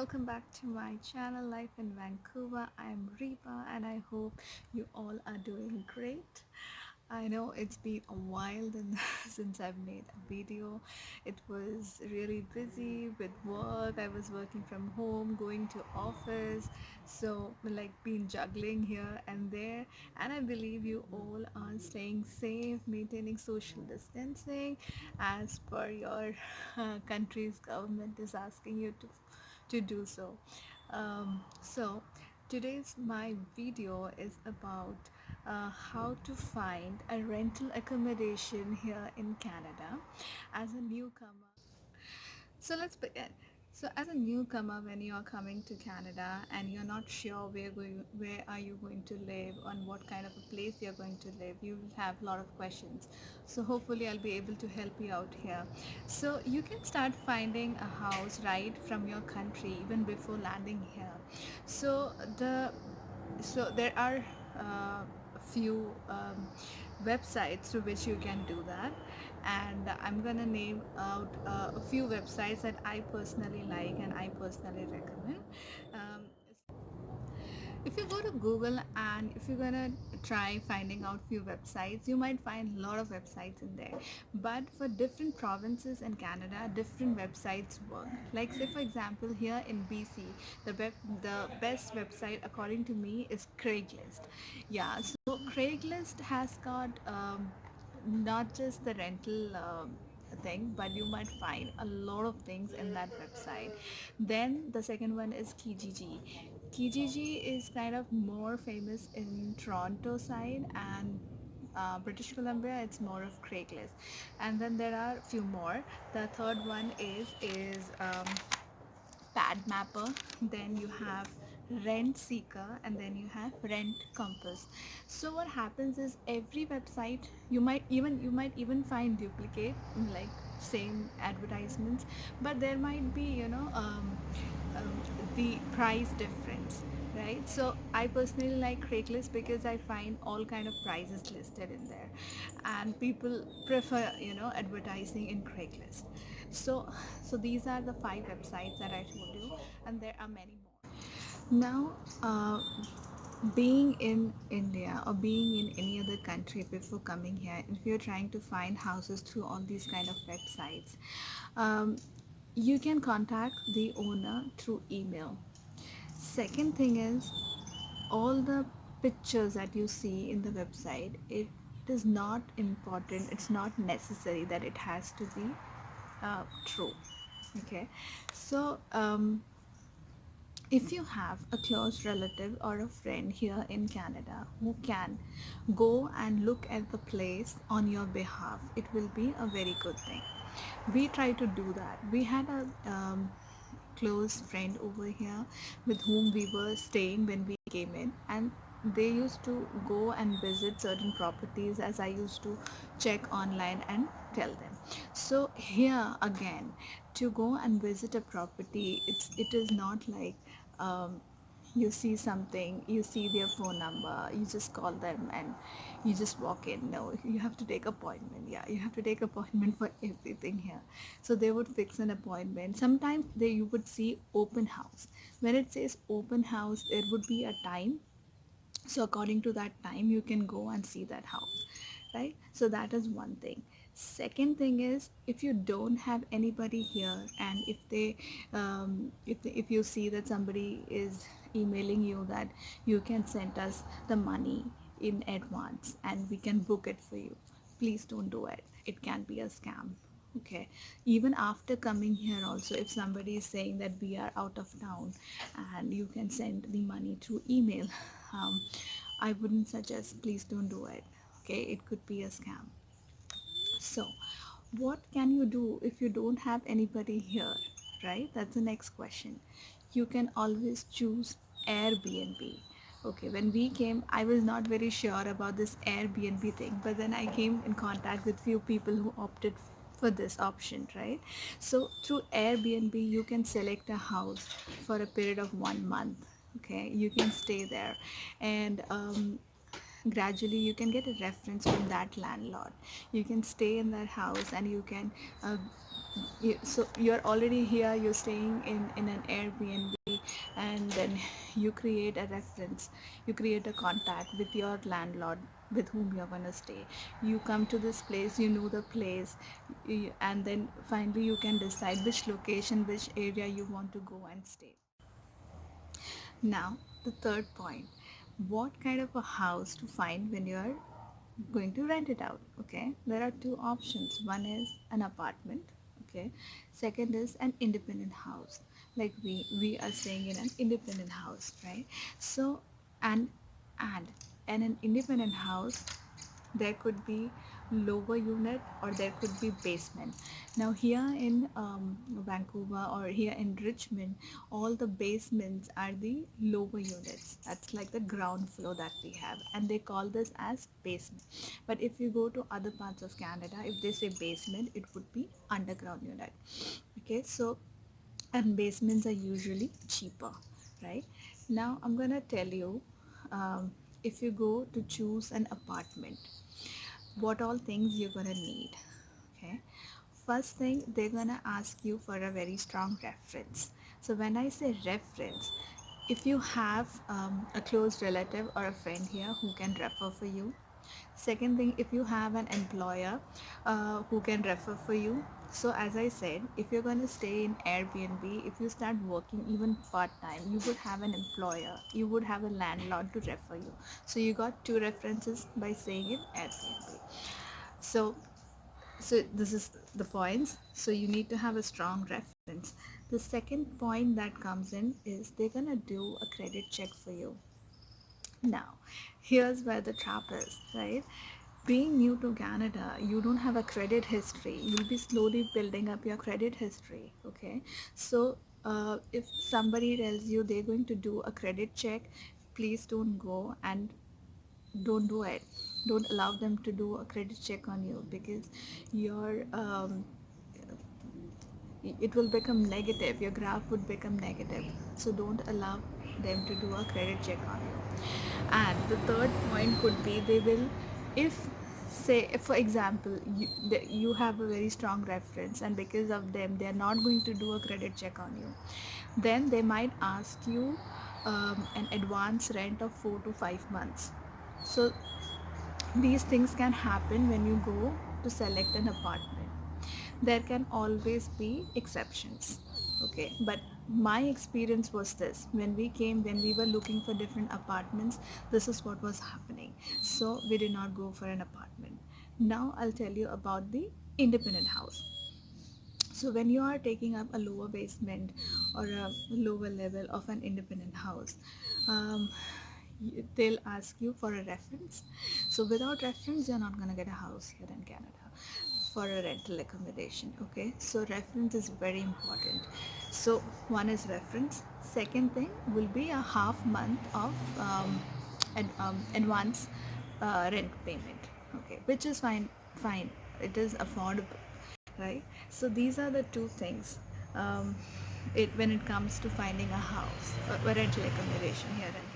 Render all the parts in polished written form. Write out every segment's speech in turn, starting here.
welcome back to my channel Life in Vancouver. I'm Reepa and I hope you all are doing great. I know it's been a while since I've made a video. It was really busy with work. I was working from home, going to office, so like been juggling here and there. And I believe you all are staying safe, maintaining social distancing as per your country's government is asking you to do so. So today's my video is about how to find a rental accommodation here in Canada as a newcomer. So let's begin. So as a newcomer, when you are coming to Canada and you're not sure where are you going to live, on what kind of a place you're going to live, you will have a lot of questions. So hopefully I'll be able to help you out here. So you can start finding a house right from your country even before landing here. So there are a few websites through which you can do that, and I'm gonna name out a few websites that I personally like and I personally recommend. um, if you go to Google and if you're gonna try finding out few websites, you might find a lot of websites in there, but for different provinces in Canada different websites work. Like say for example here in BC, the best website according to me is Craigslist. Yeah, so Craigslist has got not just the rental thing, but you might find a lot of things in that website. Then the second one is Kijiji. Kijiji is kind of more famous in Toronto side, and British Columbia it's more of Craigslist. And then there are a few more. The third one is Pad Mapper, then you have Rent Seeker, and then you have Rent Compass. So what happens is every website you might even find duplicate like same advertisements, but there might be um, the price difference, right? So I personally like Craigslist because I find all kind of prices listed in there, and people prefer advertising in Craigslist. So these are the five websites that I told you, and there are many more. Now, being in India or being in any other country before coming here, if you're trying to find houses through all these kind of websites, um, you can contact the owner through email. Second thing is, all the pictures that you see in the website, it is not important, it's not necessary that it has to be true. Okay, so if you have a close relative or a friend here in Canada who can go and look at the place on your behalf, it will be a very good thing. We try to do that. We had a close friend over here with whom we were staying when we came in, and they used to go and visit certain properties as I used to check online and tell them. So here again, to go and visit a property, it is not like um, you see something, you see their phone number, you just call them and you just walk in. No, you have to take appointment. Yeah, you have to take appointment for everything here. So they would fix an appointment. Sometimes they you would see open house. When it says open house, there would be a time, so according to that time you can go and see that house, right? So that is one thing. Second thing is, if you don't have anybody here, and if you see that somebody is emailing you that you can send us the money in advance and we can book it for you, please don't do it. It can be a scam. Okay, even after coming here also, if somebody is saying that we are out of town and you can send the money through email, um, I wouldn't suggest, please don't do it. Okay, it could be a scam. So what can you do if you don't have anybody here, right? That's the next question. You can always choose Airbnb. Okay, when we came, I was not very sure about this Airbnb thing, but then I came in contact with few people who opted for this option, right? So through Airbnb you can select a house for a period of 1 month. Okay, you can stay there, and gradually you can get a reference from that landlord. You can stay in that house and you can uh, so you're already here, you're staying in an Airbnb, and then you create a reference, you create a contact with your landlord with whom you're going to stay. You come to this place, you know the place, and then finally you can decide which location, which area you want to go and stay. Now, the third point, what kind of a house to find when you're going to rent it out? Okay, there are two options. One is an apartment, okay. Second is an independent house. Like we are staying in an independent house, right? So, and and in an independent house, there could be lower unit or there could be basement. Now here in Vancouver or here in Richmond, all the basements are the lower units. That's like the ground floor that we have, and they call this as basement. But if you go to other parts of Canada, if they say basement, it would be underground unit. Okay, so and basements are usually cheaper, right? Now I'm gonna tell you, if you go to choose an apartment, what all things you're gonna need. Okay, first thing, they're gonna ask you for a very strong reference. So when I say reference, if you have a close relative or a friend here who can refer for you. Second thing, if you have an employer who can refer for you. So as I said, if you're going to stay in Airbnb, if you start working even part-time, you would have an employer, you would have a landlord to refer you. So you got two references by staying in Airbnb. So so this is the points. So you need to have a strong reference. The second point that comes in is they're gonna do a credit check for you. Now, here's where the trap is, right? Being new to Canada, you don't have a credit history. You'll be slowly building up your credit history, okay? So, if somebody tells you they're going to do a credit check, please don't go and don't do it. Don't allow them to do a credit check on you, because your it will become negative, your graph would become negative. So don't allow them to do a credit check on you. And the third point could be, they will, if say if for example you have a very strong reference and because of them they are not going to do a credit check on you, then they might ask you an advance rent of 4 to 5 months. So these things can happen when you go to select an apartment. There can always be exceptions, okay, but my experience was this: when we came, when we were looking for different apartments, this is what was happening. So we did not go for an apartment. Now I'll tell you about the independent house. So when you are taking up a lower basement or a lower level of an independent house, um, they'll ask you for a reference. So without reference, you're not going to get a house here in Canada for a rental accommodation. Okay, so reference is very important. So one is reference. Second thing will be a half month of advance rent payment. Okay, which is fine. It is affordable, right? So these are the two things, it when it comes to finding a house, a rental accommodation here in Canada.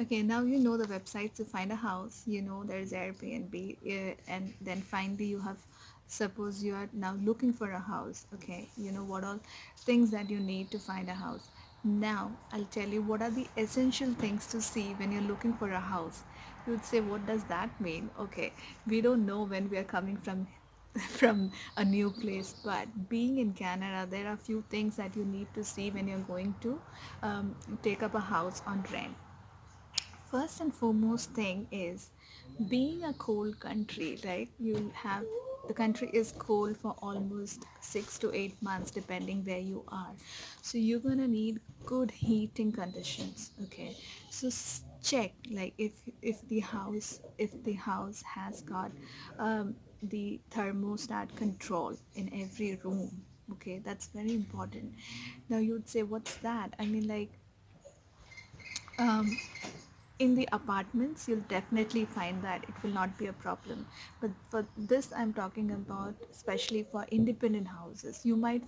Okay, now you know the website to find a house. You know there's Airbnb, and then finally you have, suppose you are now looking for a house. Okay, you know what all things that you need to find a house. Now I'll tell you what are the essential things to see when you're looking for a house. You would say, what does that mean? Okay, we don't know when we are coming from from a new place, but being in Canada, there are few things that you need to see when you're going to take up a house on rent. First and foremost thing is, being a cold country, right? You'll have, the country is cold for almost 6 to 8 months depending where you are. So you're gonna need good heating conditions. Okay, so check, like if the house has got the thermostat control in every room. Okay, that's very important. Now you'd say, what's that? I mean, like, um, in the apartments you'll definitely find that it will not be a problem, but for this I'm talking about, especially for independent houses, you might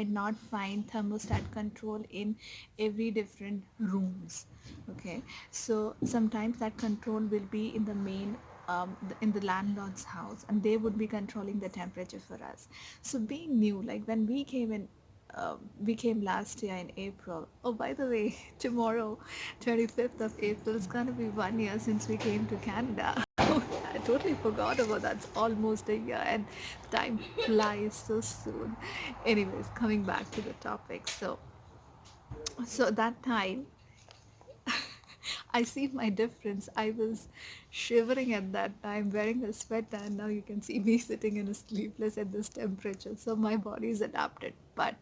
not find thermostat control in every different rooms. Okay, so sometimes that control will be in the main in the landlord's house, and they would be controlling the temperature for us. So being new, like when we came last year in April. Oh, by the way, tomorrow, 25th of April, is gonna be 1 year since we came to Canada. I totally forgot about that. It's almost a year, and time flies so soon. Anyways, coming back to the topic. So that time, I see my difference. I was shivering at that time, wearing a sweater, and now you can see me sitting in a sleeveless at this temperature. So my body is adapted. But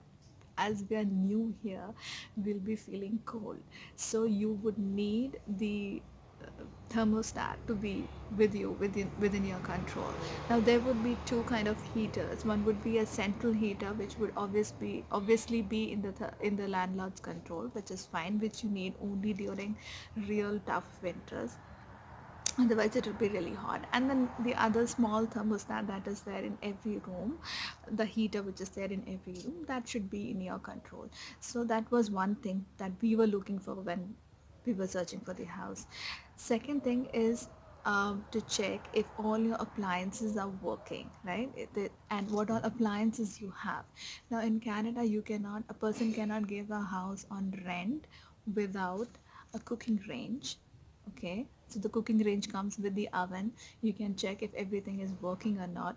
as we are new here, we'll be feeling cold. So you would need the thermostat to be with you within your control. Now there would be two kind of heaters. One would be a central heater, which would obviously be in in the landlord's control, which is fine, which you need only during real tough winters. Otherwise it will be really hot. And then the other small thermostat that is there in every room, the heater which is there in every room, that should be in your control. So that was one thing that we were looking for when we were searching for the house. Second thing is to check if all your appliances are working, right? And what all appliances you have. Now in Canada, a person cannot give a house on rent without a cooking range. Okay, so the cooking range comes with the oven. You can check if everything is working or not.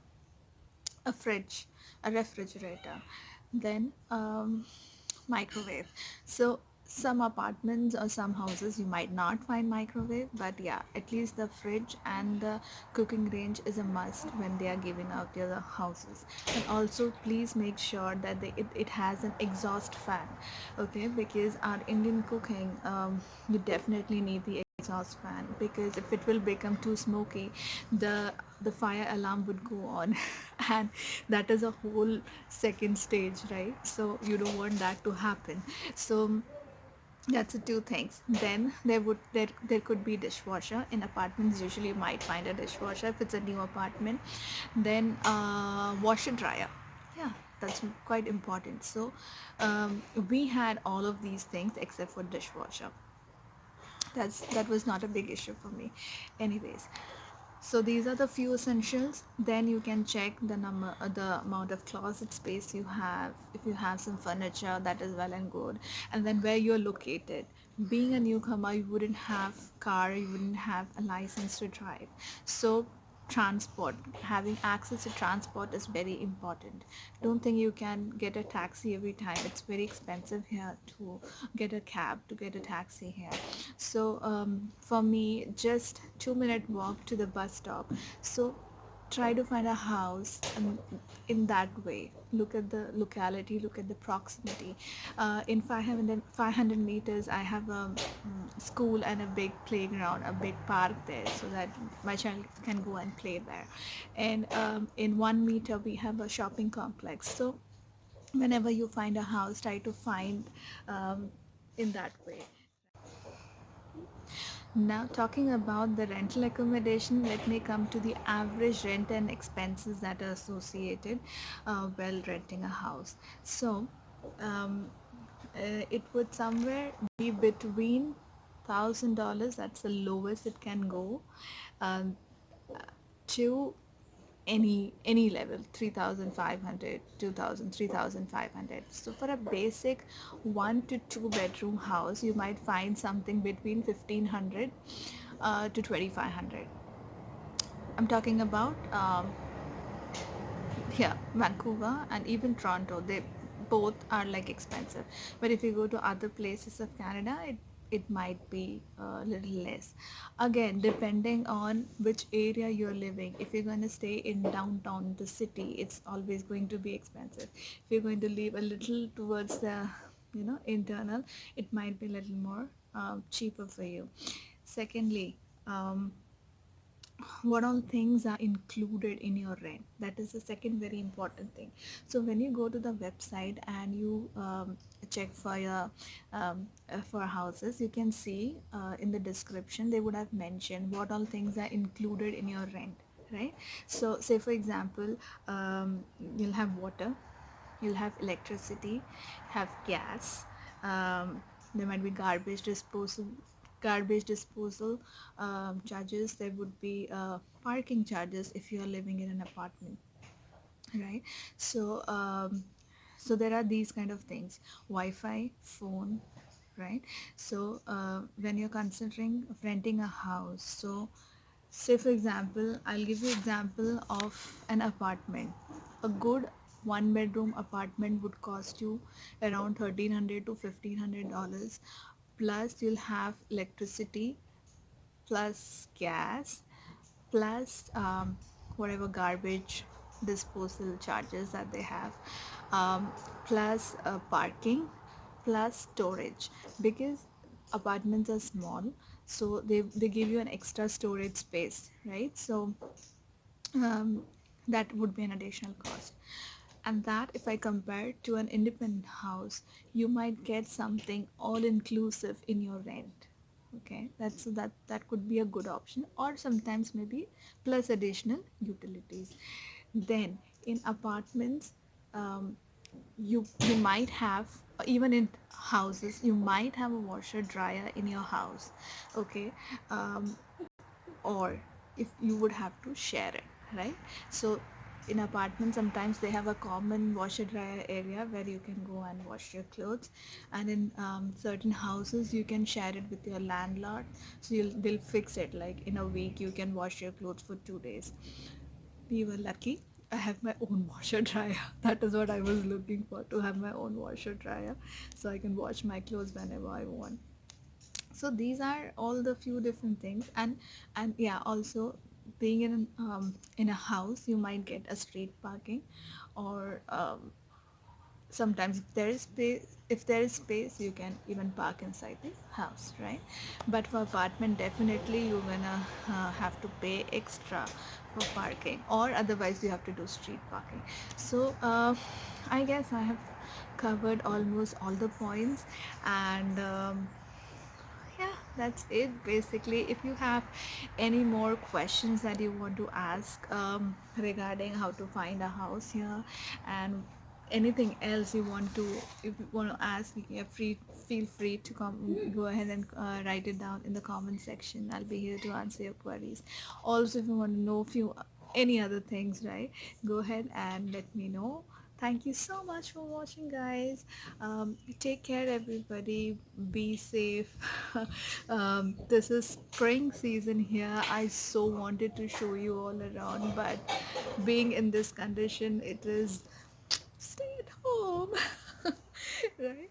A fridge, a refrigerator, then microwave. So some apartments or some houses you might not find microwave, but yeah, at least the fridge and the cooking range is a must when they are giving out your houses. And also please make sure that it has an exhaust fan, okay, because our Indian cooking, you definitely need the exhaust fan, because if it will become too smoky, the fire alarm would go on and that is a whole second stage, right? So you don't want that to happen. So that's the two things. Then there could be dishwasher in apartments. Usually you might find a dishwasher if it's a new apartment. Then washer dryer, yeah, that's quite important. So we had all of these things except for dishwasher. That was not a big issue for me. Anyways, so these are the few essentials. Then you can check the amount of closet space you have. If you have some furniture, that is well and good. And then where you're located. Being a newcomer, you wouldn't have car, you wouldn't have a license to drive. So transport, having access to transport is very important. Don't think you can get a taxi every time. It's very expensive here to get a cab, to get a taxi here. So for me, just 2 minute walk to the bus stop. So try to find a house in that way. Look at the locality, look at the proximity. In 500 meters I have a school and a big playground, a big park there, so that my child can go and play there. And in 1 meter we have a shopping complex. So whenever you find a house, try to find in that way. Now, talking about the rental accommodation, let me come to the average rent and expenses that are associated while renting a house. So, um, it would somewhere be between $1,000, that's the lowest it can go, um, to any level, 3,500, 2,000, 3,500. So for a basic 1 to 2 bedroom house, you might find something between 1,500 to 2,500. I'm talking about here Vancouver and even Toronto. They both are like expensive, but if you go to other places of Canada, it might be a little less. Again, depending on which area you're living. If you're going to stay in downtown the city, it's always going to be expensive. If you're going to live a little towards the internal, it might be a little more cheaper for you. Secondly, what all things are included in your rent, that is the second very important thing. So when you go to the website and you check for your for houses, you can see in the description they would have mentioned what all things are included in your rent, right? So say for example, you'll have water, you'll have electricity, have gas, there might be garbage disposal, garbage disposal charges, there would be parking charges if you are living in an apartment, right? So there are these kind of things: wi-fi, phone, right? So when you're considering renting a house, so say for example, I'll give you example of an apartment. A good one bedroom apartment would cost you around 1300 to $1500, plus you'll have electricity, plus gas, plus whatever garbage disposal charges that they have, um, plus parking, plus storage, because apartments are small, so they give you an extra storage space, right? So um, that would be an additional cost. And that, if I compare to an independent house, you might get something all inclusive in your rent. Okay, that could be a good option, or sometimes maybe plus additional utilities. Then in apartments, um, you might have, even in houses, you might have a washer dryer in your house. Okay, um, or if you would have to share it, right? So in apartments, sometimes they have a common washer dryer area where you can go and wash your clothes, and in certain houses you can share it with your landlord, so they'll fix it like in a week you can wash your clothes for 2 days. We were lucky. I have my own washer dryer. That is what I was looking for, to have my own washer dryer, so I can wash my clothes whenever I want. So these are all the few different things. And yeah, also being in a house, you might get a street parking, or sometimes if there is space, you can even park inside the house, right? But for apartment, definitely you're gonna have to pay extra for parking, or otherwise you have to do street parking. So I guess I have covered almost all the points. And yeah, that's it basically. If you have any more questions that you want to ask regarding how to find a house here, and anything else you want to, if you want to ask, you can feel free to go ahead and write it down in the comment section. I'll be here to answer your queries. Also, if you want to know few any other things, right, go ahead and let me know. Thank you so much for watching, guys. Take care, everybody. Be safe. This is spring season here. I so wanted to show you all around, but being in this condition, it is stay at home. Right?